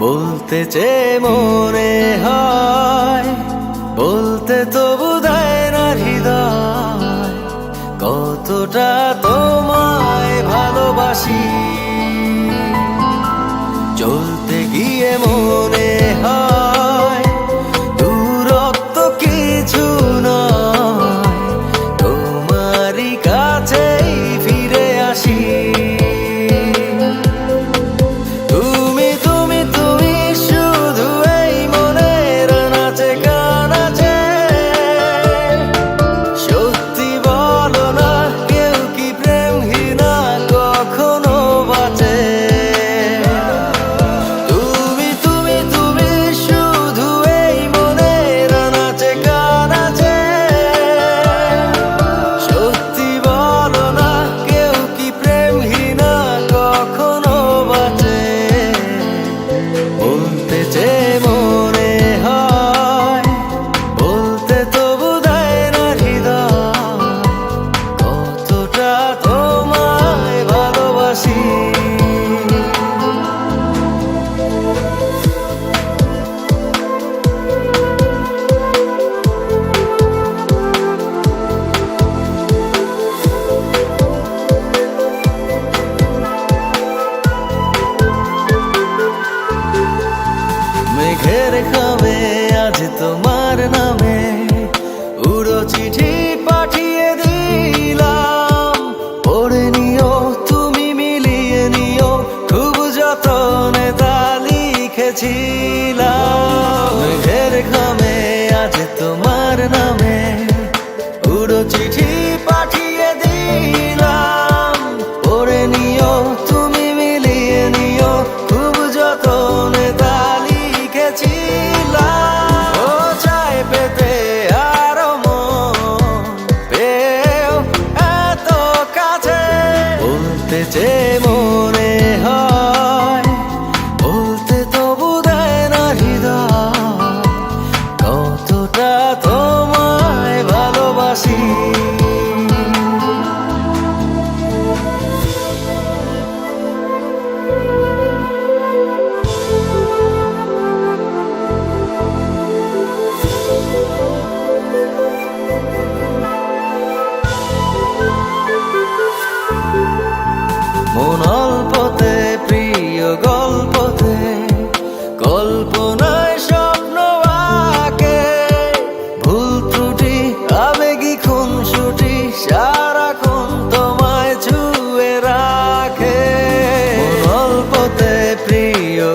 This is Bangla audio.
বলতে চেয়ে মনে হয়, বলতে তবু দেয় না হৃদয়, কতটা তোমায় ভালোবাসি। চলতে গিয়ে মনে হয় দূরত্ব কিছু নয়, তোমারই কাছেই ফিরে আসি। মেঘের খামে আজ তোমার নামে উড়ো চিঠি পাঠিয়ে দিলাম, পড়ে নিও তুমি মিলিয়ে নিও, খুব যতনে তা লিখেছিলাম। মেঘের খামে আজ তোমার নামে উড়ো চিঠি পাঠিয়ে দিলাম, পড়ে নিও তুমি মিলিয়ে নিও, খুব যতনে তা যে মনে হয়, বলতে তবু দেয় না হৃদয়, কতটা তোমায় ভালোবাসি। মন অল্পতে প্রিয় গল্পতে, কল্পনায় স্বপ্ন আঁকে, ভুল ত্রুটি আবেগী খুনসুটি সারাক্ষণ তোমায় ছুঁয়ে রাখে। মন অল্পতে প্রিয়